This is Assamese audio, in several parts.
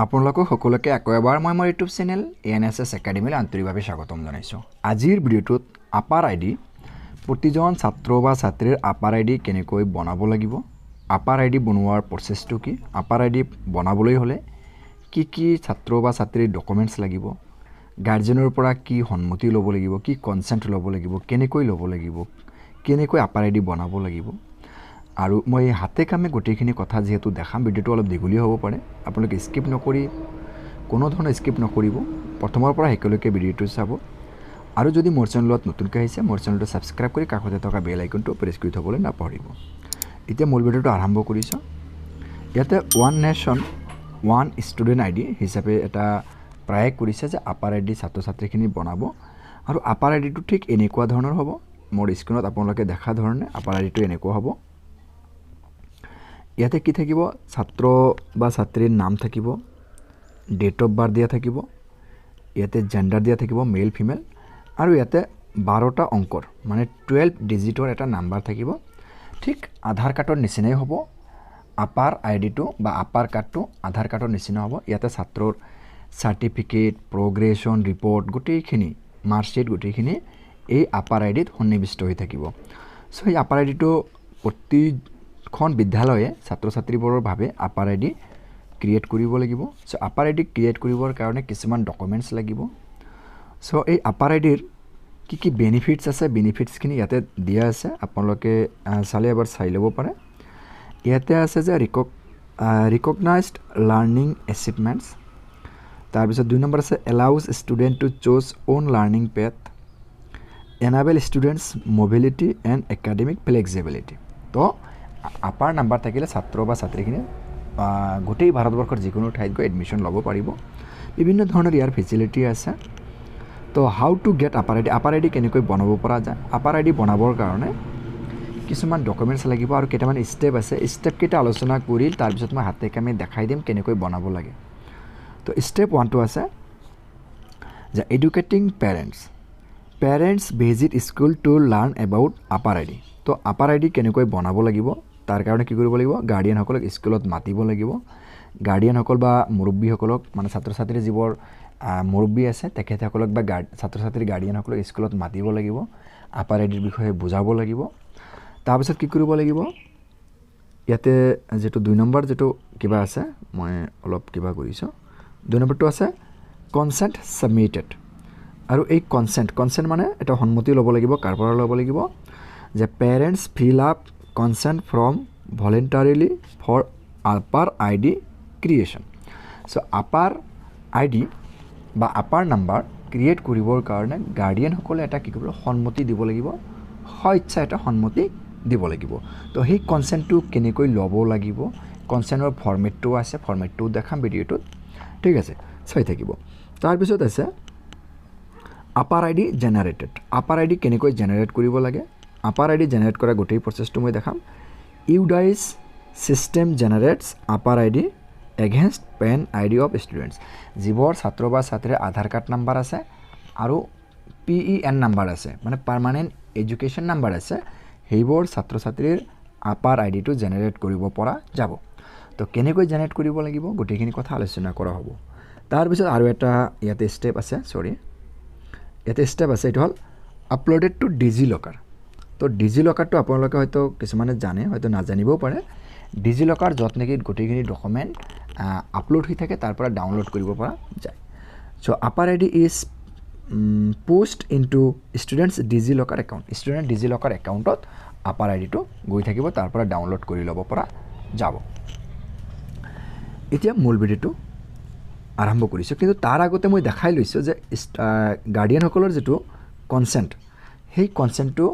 আপোনালোকক সকলোকে আকৌ এবাৰ মই মোৰ ইউটিউব চেনেল এএনএছএছ একাডেমীলৈ আন্তৰিকভাৱে স্বাগতম জনাইছোঁ। আজিৰ ভিডিঅ'টোত আপাৰ আইডি প্ৰতিজন ছাত্ৰ বা ছাত্ৰীৰ আপাৰ আইডি কেনেকৈ বনাব লাগিব, আপাৰ আইডি বনোৱাৰ প্ৰচেছটো কি, আপাৰ আইডি বনাবলৈ হ'লে কি কি ছাত্ৰ বা ছাত্ৰীৰ ডকুমেণ্টছ লাগিব, গাৰ্জেনৰ পৰা কি সন্মতি ল'ব লাগিব, কি কনচেণ্ট ল'ব লাগিব, কেনেকৈ ল'ব লাগিব, কেনেকৈ আপাৰ আইডি বনাব লাগিব। আৰু মই হাতে কামে গোটেইখিনি কথা যেহেতু দেখাম, ভিডিঅ'টো অলপ দীঘলীয়া হ'ব পাৰে, আপোনালোকে স্কিপ নকৰি কোনো ধৰণৰ স্কিপ নকৰিব, প্ৰথমৰ পৰা শেষলৈকে ভিডিঅ'টো চাব। আৰু যদি মোৰ চেনেলত নতুনকৈ আহিছে মোৰ চেনেলটো ছাবস্ক্ৰাইব কৰি কাষতে থকা বেল আইকনটো প্ৰেছ কৰি থ'বলৈ নাপাহৰিব। এতিয়া মূল ভিডিঅ'টো আৰম্ভ কৰিছোঁ। ইয়াতে one nation one student ID হিচাপে এটা প্ৰয়াস কৰিছে যে আপাৰ আইডি ছাত্ৰ ছাত্ৰীখিনি বনাব। আৰু আপাৰ আইডিটো ঠিক এনেকুৱা ধৰণৰ হ'ব, মোৰ স্ক্ৰীণত আপোনালোকে দেখা ধৰণে আপাৰ আইডিটো এনেকুৱা হ'ব। ইয়াতে কি থাকিব, ছাত্ৰ বা ছাত্ৰীৰ নাম থাকিব, ডেট অফ বাৰ্থ দিয়া থাকিব, ইয়াতে জেণ্ডাৰ দিয়া থাকিব মেল ফিমেল, আৰু ইয়াতে 12টা অংকৰ মানে 12 ডিজিটৰ এটা নাম্বাৰ থাকিব। ঠিক আধাৰ কাৰ্ডৰ নিচিনাই হ'ব আপাৰ আইডিটো বা আপাৰ কাৰ্ডটো আধাৰ কাৰ্ডৰ নিচিনা হ'ব। ইয়াতে ছাত্ৰৰ চাৰ্টিফিকেট, প্ৰগ্ৰেশ্যন ৰিপৰ্ট গোটেইখিনি, মাৰ্কশ্বিট গোটেইখিনি এই আপাৰ আইডিত সন্নিৱিষ্ট হৈ থাকিব। চ' সেই আপাৰ আইডিটো প্ৰতিখন বিদ্যালয়ে ছাত্ৰ ছাত্ৰীবোৰৰ বাবে আপাৰ আইডি ক্ৰিয়েট কৰিব লাগিব। চ' আপাৰ আইডি ক্ৰিয়েট কৰিবৰ কাৰণে কিছুমান ডকুমেণ্টছ লাগিব। চ' এই আপাৰ আইডিৰ কি কি বেনিফিটছ আছে, বেনিফিটছখিনি ইয়াতে দিয়া আছে, আপোনালোকে চালে এবাৰ চাই ল'ব পাৰে। ইয়াতে আছে যে ৰিকগনাইজড লাৰ্ণিং এচিভমেণ্টছ, তাৰপিছত 2 নম্বৰ আছে allows student to choose own learning path, enable students mobility and academic flexibility. তো আপাৰ নাম্বাৰ থাকিলে ছাত্ৰ বা ছাত্ৰীখিনি গোটেই ভাৰতবৰ্ষৰ যিকোনো ঠাইত গৈ এডমিশ্যন ল'ব পাৰিব। বিভিন্ন ধৰণৰ ইয়াৰ ফেচিলিটি আছে। তো how to get upper ID, upper ID কেনেকৈ বনাব পৰা যায়। আপাৰ আইডি বনাবৰ কাৰণে কিছুমান ডকুমেণ্টছ লাগিব আৰু কেইটামান ষ্টেপ আছে। ষ্টেপকেইটা আলোচনা কৰি তাৰপিছত মই হাতে কামে দেখাই দিম কেনেকৈ বনাব লাগে। তো ষ্টেপ 1টো আছে যে educating parents visit school two learn about upper ID. তো আপাৰ আইডি কেনেকৈ বনাব লাগিব তাৰ কাৰণে কি কৰিব লাগিব, গাৰ্ডিয়ানসকলক স্কুলত মাতিব লাগিব। গাৰ্ডিয়ানসকল বা মুৰব্বীসকলক মানে ছাত্ৰ ছাত্ৰীৰ যিবোৰ মুৰব্বী আছে তেখেতসকলক বা ছাত্ৰ ছাত্ৰীৰ গাৰ্ডিয়ানসকলক স্কুলত মাতিব লাগিব, আপাৰ আইডিৰ বিষয়ে বুজাব লাগিব। তাৰপিছত কি কৰিব লাগিব, ইয়াতে যিটো 2 নম্বৰ যিটো কিবা আছে, মই অলপ কিবা কৰিছোঁ। 2 নম্বৰটো আছে কনচেণ্ট ছাবমিটেড। আৰু এই কনচেণ্ট মানে এটা সন্মতি ল'ব লাগিব। কাৰ পৰা ল'ব লাগিব, যে parents fill up consent form voluntarily for APAAR ID creation. So' APAAR ID বা আপাৰ নাম্বাৰ ক্ৰিয়েট কৰিবৰ কাৰণে গাৰ্ডিয়ানসকলে এটা কি কৰিব, সন্মতি দিব লাগিব, স্বেচ্ছা এটা সন্মতি দিব লাগিব। তো সেই কনচেণ্টটো কেনেকৈ ল'ব লাগিব, কনচেণ্টৰ ফৰ্মেটটো আছে, ফৰ্মেটটো দেখাম ভিডিঅ'টোত, ঠিক আছে, চাই থাকিব। তাৰপিছত আছে upper ID generated. Upper ID কেনেকৈ জেনেৰেট কৰিব লাগে, আপাৰ আইডি জেনেৰেট কৰা গোটেই প্ৰচেছটো মই দেখাম। UDISE system generates APAAR ID against PEN ID of students. যিবোৰ ছাত্ৰ বা ছাত্ৰীৰ আধাৰ কাৰ্ড নাম্বাৰ আছে আৰু PEN নাম্বাৰ আছে, মানে পাৰ্মানেণ্ট এডুকেশ্যন নাম্বাৰ আছে, সেইবোৰ ছাত্ৰ ছাত্ৰীৰ আপাৰ আইডিটো জেনেৰেট কৰিব পৰা যাব। তো কেনেকৈ জেনেৰেট কৰিব লাগিব গোটেইখিনি কথা আলোচনা কৰা হ'ব। তাৰপিছত আৰু এটা ইয়াতে ষ্টেপ আছে, এইটো হ'ল আপলোডেড টু ডিজিলকাৰ। তো ডিজিলকাৰটো আপোনালোকে হয়তো কিছুমানে জানে, হয়তো নাজানিবও পাৰে। ডিজিলকাৰ য'ত নেকি গোটেইখিনি ডকুমেণ্ট আপলোড হৈ থাকে, তাৰ পৰা ডাউনলোড কৰিব পৰা যায়। So' APAAR ID is post into students DigiLocker account. Student DigiLocker একাউণ্টত আপাৰ আইডিটো গৈ থাকিব, তাৰ পৰা ডাউনলোড কৰি ল'ব পৰা যাব। এতিয়া মূল ভিডিঅ'টো আৰম্ভ কৰিছোঁ, কিন্তু তাৰ আগতে মই দেখাই লৈছোঁ যে গাৰ্ডিয়ানসকলৰ যিটো কনচেণ্ট, সেই কনচেণ্টটো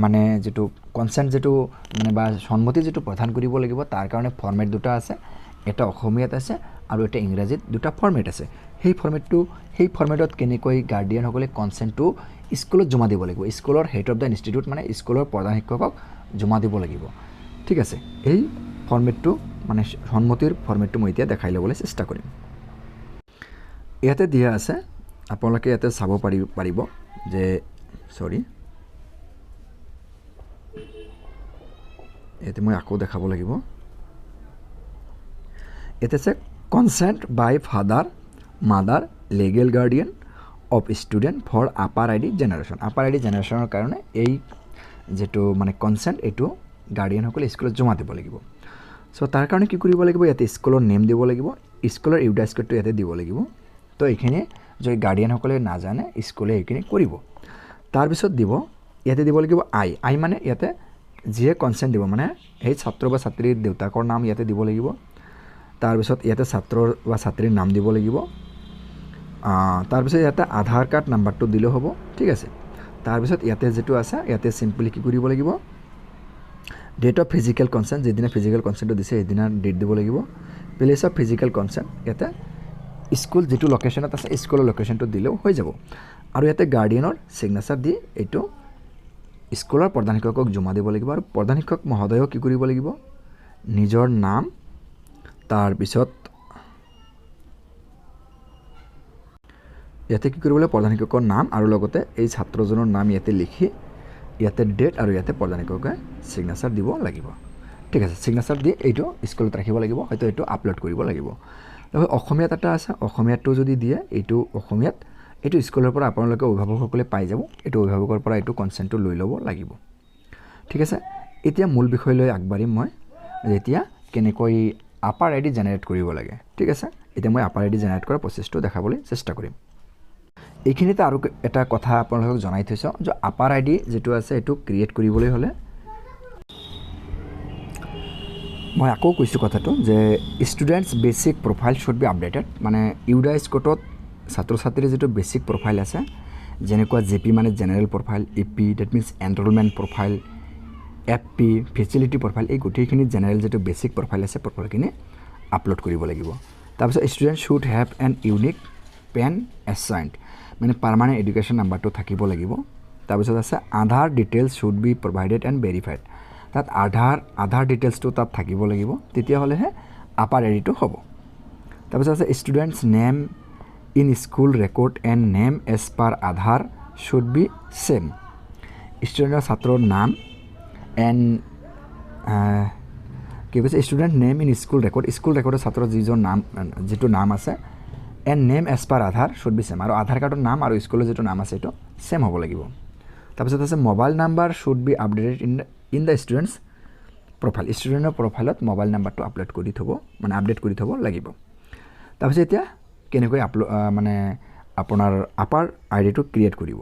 মানে যিটো মানে বা সন্মতি যিটো প্ৰদান কৰিব লাগিব, তাৰ কাৰণে ফৰ্মেট দুটা আছে, এটা অসমীয়াত আছে আৰু এটা ইংৰাজীত, দুটা ফৰ্মেট আছে। সেই ফৰ্মেটত কেনেকৈ গাৰ্ডিয়ানসকলে কনচেণ্টটো স্কুলত জমা দিব লাগিব, স্কুলৰ হেড অফ দ্য ইনষ্টিটিউট মানে স্কুলৰ প্ৰধান শিক্ষকক জমা দিব লাগিব, ঠিক আছে। এই ফৰ্মেটটো মানে সন্মতিৰ ফৰ্মেটটো মই এতিয়া দেখাই ল'বলৈ চেষ্টা কৰিম। ইয়াতে দিয়া আছে, আপোনালোকে ইয়াতে চাব পাৰিব যে ইয়াতে মই আকৌ দেখাব লাগিব। ইয়াতে আছে consent by father mother legal guardian of student for APAAR I D generation. APAAR I D জেনেৰেশ্যনৰ কাৰণে এই যেটো মানে কনসেন্ট এইটো গাৰ্ডিয়ানসকলে স্কুলত জমা দিব লাগিব। সো তাৰ কাৰণে কি কৰিব লাগিব, ইয়াতে স্কুলৰ নেম দিব লাগিব, স্কুলৰ UDISE কোডটো ইয়াতে দিব লাগিব। তো এইখিনি যদি গাৰ্ডিয়ানসকলে নাজানে স্কুলে এইখিনি কৰিব। তাৰপিছত দিব ইয়াতে দিব লাগিব আই মানে ইয়াতে যিয়ে কনসেন্ট দিব মানে সেই ছাত্ৰ বা ছাত্ৰীৰ দেউতাকৰ নাম ইয়াতে দিব লাগিব। তাৰপিছত ইয়াতে ছাত্ৰ বা ছাত্ৰীৰ নাম দিব লাগিব। তাৰপিছত ইয়াতে আধাৰ কাৰ্ড নাম্বাৰটো দিলেও হ'ব, ঠিক আছে। তাৰপিছত ইয়াতে যেটো আছে ইয়াতে সিম্পলি কি কৰিব লাগিব, ডেট অফ ফিজিক্যাল কনসেন্ট, যেদিনা ফিজিক্যাল কনসেন্টটো দিছে সেইদিনা ডেট দিব লাগিব। প্লেস অফ ফিজিক্যাল কনসেন্ট ইয়াতে স্কুল যেটো লোকেশনত আছে স্কুলৰ লোকেশনটো দিলেও হৈ যাব। আৰু ইয়াতে গাৰ্ডিয়ানৰ সিগনেচাৰ দি এইটো স্কুলৰ প্ৰধান শিক্ষকক জমা দিব লাগিব। আৰু প্ৰধান শিক্ষক মহোদয়ও কি কৰিব লাগিব, নিজৰ নাম তাৰপিছত ইয়াতে কি কৰিব লাগিব, প্ৰধান শিক্ষকৰ নাম আৰু লগতে এই ছাত্ৰজনৰ নাম ইয়াতে লিখি ইয়াতে ডেট আৰু ইয়াতে প্ৰধান শিক্ষকে সিগনেচাৰ দিব লাগিব, ঠিক আছে। সিগনেচাৰ দি এইটো স্কুলত ৰাখিব লাগিব, হয়তো এইটো আপলোড কৰিব লাগিব। তাৰপিছত অসমীয়াত এটা আছে, অসমীয়াটো যদি দিয়ে এইটো অসমীয়াত এইটো স্কুলৰ পৰা আপোনালোকে অভিভাৱকসকলে পাই যাব। এইটো অভিভাৱকৰ পৰা এইটো কনসেন্টটো লৈ ল'ব লাগিব, ঠিক আছে। এতিয়া মূল বিষয়লৈ আগবাঢ়িম মই, এতিয়া কেনেকৈ আপাৰ আই ডি জেনেৰেট কৰিব লাগে, ঠিক আছে। এতিয়া মই আপাৰ আই ডি জেনেৰেট কৰা প্ৰচেছটো দেখাবলৈ চেষ্টা কৰিম। এইখিনিতে আৰু এটা কথা আপোনালোকক জনাই থৈছোঁ যে আপাৰ আই ডি যেটো আছে এইটো ক্ৰিয়েট কৰিবলৈ হ'লে মই আকৌ কৈছোঁ কথাটো যে students basic profile should be updated. মানে UDISE কোডত ছাত্ৰ ছাত্ৰীৰ যেটো বেচিক প্ৰফাইল আছে যেনেকুৱা JP মানে general profile, EP that means enrolment profile, FP facility profile, এই গোটেইখিনি জেনেৰেল যেটো বেচিক প্ৰফাইল আছে প্ৰফাইলখিনি আপলোড কৰিব লাগিব। তাৰপিছত student should have an unique PEN assigned, মানে পাৰ্মানেণ্ট এডুকেশ্যন নাম্বাৰটো থাকিব লাগিব। তাৰপিছত আছে Aadhaar details should be provided and verified, তাত আধাৰ ডিটেইলছটো তাত থাকিব লাগিব, তেতিয়াহ'লেহে আপাৰ আই ডিটো হ'ব। তাৰপিছত আছে students name in school record and name as per Aadhaar should be same. ষ্টুডেণ্টৰ ছাত্ৰৰ নাম এণ্ড কি কৈছে ষ্টুডেণ্ট নেম ইন স্কুল ৰেকৰ্ডৰ ছাত্ৰৰ যিটো নাম আছে and name as per Aadhaar should be same, আৰু আধাৰ কাৰ্ডৰ নাম আৰু স্কুলৰ যিটো নাম আছে এইটো সেম হ'ব লাগিব। তাৰপিছত আছে mobile number should be updated in the students profile, ষ্টুডেণ্টৰ প্ৰফাইলত মোবাইল নাম্বাৰটো আপলোড কৰি থ'ব মানে আপডেট কৰি থ'ব লাগিব। তাৰপিছত এতিয়া কেনেকৈ মানে আপোনাৰ আপাৰ আই ডিটো ক্ৰিয়েট কৰিব।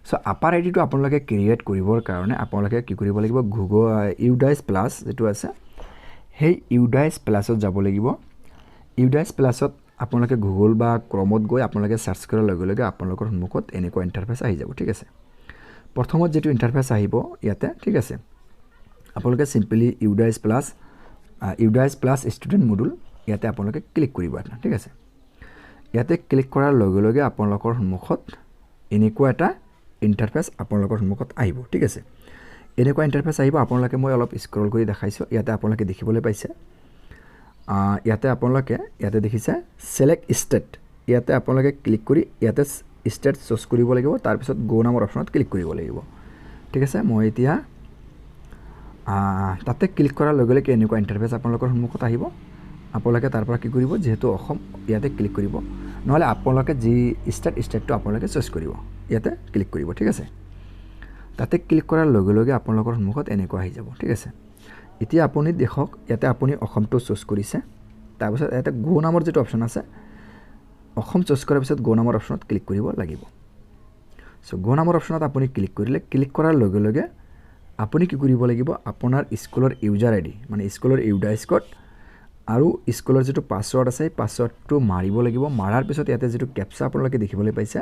সো আপাৰ আই ডিটো আপোনালোকে ক্ৰিয়েট কৰিবৰ কাৰণে আপোনালোকে কি কৰিব লাগিব, UDISE প্লাছ যেটো আছে সেই UDISE প্লাছত যাব লাগিব। UDISE প্লাছত আপোনালোকে গুগল বা ক্ৰমত গৈ আপোনালোকে সাৰ্চ কৰাৰ লগে লগে আপোনালোকৰ সন্মুখত এনেকুৱা ইণ্টাৰফেচ আহি যাব, ঠিক আছে। প্ৰথমত যেটো ইণ্টাৰফেচ আহিব ইয়াতে, ঠিক আছে, আপোনালোকে simply UDISE plus student module ইয়াতে আপোনালোকে ক্লিক কৰিব এটা, ঠিক আছে। ইয়াতে ক্লিক কৰাৰ লগে লগে আপোনালোকৰ সন্মুখত এনেকুৱা এটা ইণ্টাৰফেচ আপোনালোকৰ সন্মুখত আহিব, ঠিক আছে। এনেকুৱা ইণ্টাৰফেচ আহিব, আপোনালোকে মই অলপ স্ক্ৰল কৰি দেখাইছোঁ। ইয়াতে আপোনালোকে দেখিবলৈ পাইছে, ইয়াতে আপোনালোকে ইয়াতে দেখিছে সেলেক্ট ষ্টেট, ইয়াতে আপোনালোকে ক্লিক কৰি ইয়াতে ষ্টেট চুজ কৰিব লাগিব। তাৰপিছত গো নামৰ অপশ্যনত ক্লিক কৰিব লাগিব, ঠিক আছে। মই এতিয়া তাতে ক্লিক কৰাৰ লগে লগে এনেকুৱা ইণ্টাৰফেচ আপোনালোকৰ সন্মুখত আহিব। আপোনালোকে তাৰ পৰা কি কৰিব, যিহেতু অসম ইয়াতে ক্লিক কৰিব, নহ'লে আপোনালোকে যি ষ্টেটটো আপোনালোকে চুজ কৰিব, ইয়াতে ক্লিক কৰিব, ঠিক আছে। তাতে ক্লিক কৰাৰ লগে লগে আপোনালোকৰ সন্মুখত এনেকুৱা আহি যাব, ঠিক আছে। এতিয়া আপুনি দেখক ইয়াতে আপুনি অসমটো চুজ কৰিছে, তাৰপিছত ইয়াতে গো নামৰ যেটো অপশ্যন আছে অসম চুজ কৰাৰ পিছত গো নামৰ অপশ্যনত ক্লিক কৰিব লাগিব। সো গো নামৰ অপশ্যনত আপুনি ক্লিক কৰিলে, ক্লিক কৰাৰ লগে লগে আপুনি কি কৰিব লাগিব, আপোনাৰ স্কুলৰ ইউজাৰ আই ডি মানে স্কুলৰ UDISE কোড আৰু স্কুলৰ যেটো পাছৱৰ্ড আছে সেই পাছৱৰ্ডটো মাৰিব লাগিব। মাৰাৰ পিছত ইয়াতে যেটো কেপচা আপোনালোকে দেখিবলৈ পাইছে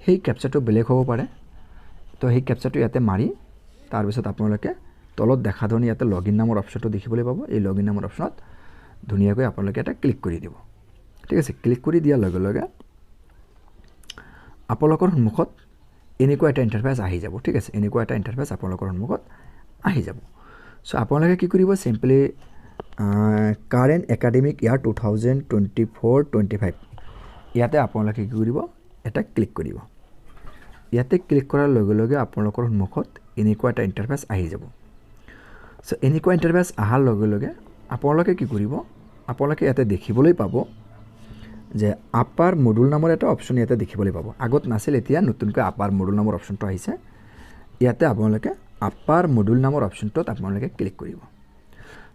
সেই কেপচাটো বেলেগ হ'ব পাৰে, তো সেই কেপচাটো ইয়াতে মাৰি তাৰপিছত আপোনালোকে তলত দেখা ধৰণে ইয়াতে লগইন নামৰ অপশ্যনটো দেখিবলৈ পাব। এই লগইন নামৰ অপশ্যনত ধুনীয়াকৈ আপোনালোকে এটা ক্লিক কৰি দিব, ঠিক আছে। ক্লিক কৰি দিয়াৰ লগে লগে আপোনালোকৰ সন্মুখত এনেকুৱা এটা ইণ্টাৰফেচ আহি যাব, ঠিক আছে। এনেকুৱা এটা ইণ্টাৰফেচ আপোনালোকৰ সন্মুখত আহি যাব। সো আপোনালোকে কি কৰিব, সিম্পলি কাৰেণ্ট একাডেমিক ইয়াৰ 2024-25 ইয়াতে আপোনালোকে কি কৰিব, এটা ক্লিক কৰিব। ইয়াতে ক্লিক কৰাৰ লগে লগে আপোনালোকৰ সন্মুখত এনেকুৱা এটা ইণ্টাৰফেচ আহি যাব। সো এনেকুৱা ইণ্টাৰফেচ অহাৰ লগে লগে আপোনালোকে কি কৰিব, আপোনালোকে ইয়াতে দেখিবলৈ পাব যে আপাৰ মডুল নামৰ এটা অপশ্যন ইয়াতে দেখিবলৈ পাব আগত নাছিল এতিয়া নতুনকৈ আপাৰ মডুল নামৰ অপশ্যনটো আহিছে ইয়াতে আপোনালোকে আপাৰ মডুল নামৰ অপশ্যনটোত আপোনালোকে ক্লিক কৰিব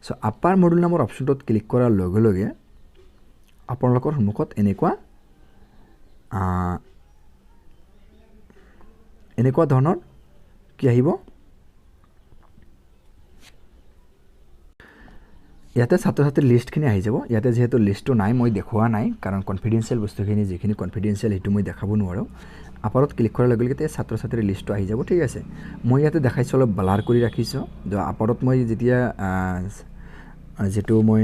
সো আপাৰ মডুল নামৰ অপশ্যনটোত ক্লিক কৰাৰ লগে লগে আপোনালোকৰ সন্মুখত এনেকুৱা ধৰণৰ কি আহিব ইয়াতে ছাত্ৰ ছাত্ৰীৰ লিষ্টখিনি আহি যাব ইয়াতে যেহেতু লিষ্টটো নাই মই দেখুৱা নাই কাৰণ কনফিডেন্সিয়েল বস্তুখিনি যিখিনি কনফিডেন্সিয়েল হেতু মই দেখাব নোৱাৰো আপাৰত ক্লিক কৰাৰ লগে লগে ছাত্ৰ ছাত্ৰীৰ লিষ্টটো আহি যাব ঠিক আছে মই ইয়াতে দেখাইছো অলপ ব্লাৰ কৰি ৰাখিছো যে আপাৰত মই যেতিয়া যেটো মই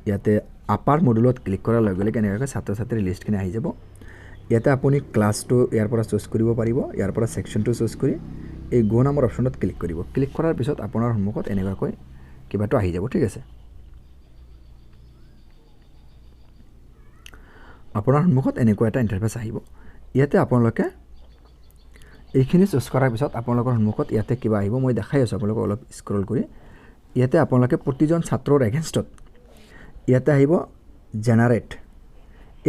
ইয়াতে আপাৰ মডুলত ক্লিক কৰাৰ লগে লগে এনেকৈ ছাত্ৰ ছাত্ৰীৰ লিষ্টখিনি আহি যাব ইয়াতে আপুনি ক্লাছটো ইয়াৰ পৰা চুজ কৰিব পাৰিব ইয়াৰ পৰা সেকশনটো চুজ কৰি এই গো নামৰ অপশ্যনত ক্লিক কৰিব ক্লিক কৰাৰ পিছত আপোনাৰ সন্মুখত এনেকৈ কিবাটো আহি যাব ঠিক আছে আপোনাৰ সন্মুখত এনেকুৱা এটা ইন্টাৰফেস আহিব ইয়াতে আপোনালোকে এইখিনি চুজ কৰাৰ পিছত আপোনালোকৰ সন্মুখত ইয়াতে কিবা আহিব মই দেখাই আছো আপোনালোকক অলপ স্ক্ৰল কৰি ইয়াতে আপোনালোকে প্ৰতিজন ছাত্ৰৰ এগেইনষ্টত ইয়াতে আহিব জেনাৰেট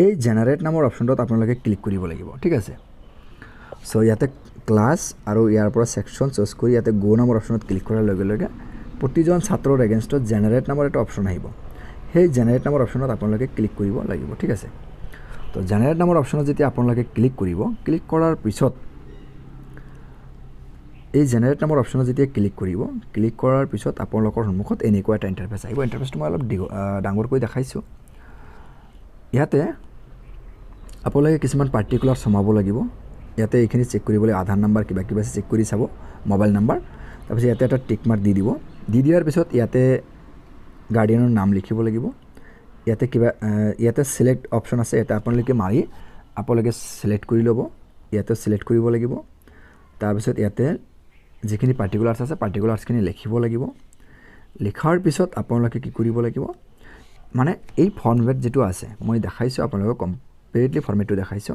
এই জেনাৰেট নামৰ অপশ্যনটোত আপোনালোকে ক্লিক কৰিব লাগিব ঠিক আছে সো ইয়াতে ক্লাছ আৰু ইয়াৰ পৰা সেকশন চুজ কৰি ইয়াতে গো নামৰ অপশ্যনত ক্লিক কৰাৰ লগে লগে প্ৰতিজন ছাত্ৰৰ এগেইনষ্টত জেনাৰেট নামৰ এটা অপশ্যন আহিব সেই জেনাৰেট নামৰ অপশ্যনত আপোনালোকে ক্লিক কৰিব লাগিব ঠিক আছে তো জেনাৰেট নামৰ অপশ্যনত যেতিয়া আপোনালোকে ক্লিক কৰিব ক্লিক কৰাৰ পিছত এই জেনাৰেট নামৰ অপশ্যনত যেতিয়া ক্লিক কৰিব ক্লিক কৰাৰ পিছত আপোনালোকৰ সন্মুখত এনেকুৱা এটা ইন্টাৰফেস আহিব ইন্টাৰফেসটো মই অলপ ডাঙৰকৈ দেখাইছো ইয়াতে আপোনালোকে কিছুমান পাৰ্টিকুলাৰ সমাব লাগিব ইয়াতে এইখিনি চেক কৰিবলৈ আধাৰ নম্বৰ কিবা কিবা চেক কৰি চাব মোবাইল নম্বৰ তাৰপিছত ইয়াতে এটা টিক মাৰ্ক দি দিব দি দিয়াৰ পিছত ইয়াতে গাৰ্ডিয়ানৰ নাম লিখিব লাগিব ইয়াতে কিবা ইয়াতে সিলেক্ট অপশ্যন আছে এটা আপোনালোকে মাৰি আপোনালোকে সিলেক্ট কৰি ল'ব ইয়াতে সিলেক্ট কৰিব লাগিব তাৰপিছত ইয়াতে যিখিনি পাৰ্টিকুলাৰ্ছ আছে পাৰ্টিকুলাৰ্ছখিনি লিখিব লাগিব লিখাৰ পিছত আপোনালোকে কি কৰিব লাগিব মানে এই ফৰ্মেট যেটো আছে মই দেখাইছো আপোনালোকক কমপ্লিটলি ফৰ্মেটটো দেখাইছো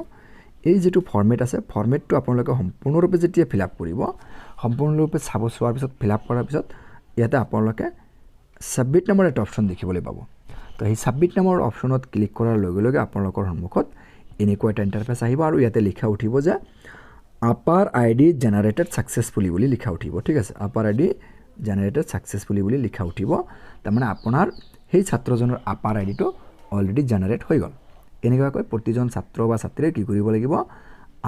এই যেটো ফৰ্মেট আছে ফৰ্মেটটো আপোনালোকে সম্পূৰ্ণৰূপে যেতিয়া ফিল আপ কৰিব সম্পূৰ্ণৰূপে চাব চোৱাৰ পিছত ফিল আপ কৰাৰ পিছত ইয়াতে আপোনালোকে সাবমিট নামৰ এটা অপশ্যন দেখিবলৈ পাব তো এই সাবমিট নামৰ অপশ্যনত ক্লিক কৰাৰ লগে লগে আপোনালোকৰ সন্মুখত এনেকুৱা এটা ইন্টাৰফেস আহিব আৰু ইয়াতে লিখা উঠিব যে আপাৰ আইডি জেনাৰেটেড সাকসেসফুলি বুলি লিখা উঠিব ঠিক আছে আপাৰ আইডি জেনাৰেটেড সাকসেসফুলি বুলি লিখা উঠিব তাৰ মানে আপোনাৰ সেই ছাত্ৰজনৰ আপাৰ আইডিটো অলৰেডি জেনাৰেট হৈ গল এনেকুৱাকৈ প্ৰতিজন ছাত্ৰ বা ছাত্ৰীয়ে কি কৰিব লাগিব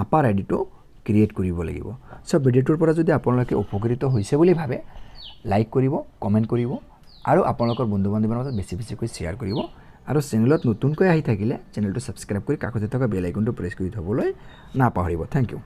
আপাৰ আইডিটো ক্ৰিয়েট কৰিব লাগিব সো ভিডিওটোৰ পৰা যদি আপোনালোকে উপকৃত হৈছে বুলি ভাবে লাইক কৰিব কমেন্ট কৰিব আৰু আপোনালোকৰ বন্ধু-বান্ধৱীৰ মাজত বেছি শ্বেয়াৰ কৰিব আৰু চেনেলত নতুনকৈ আহি থাকিলে চেনেলটো সাবস্ক্ৰাইব কৰি কাষতে থকা বেল আইকনটো প্ৰেছ কৰি থবলৈ নাপাহৰিব থ্যাংক ইউ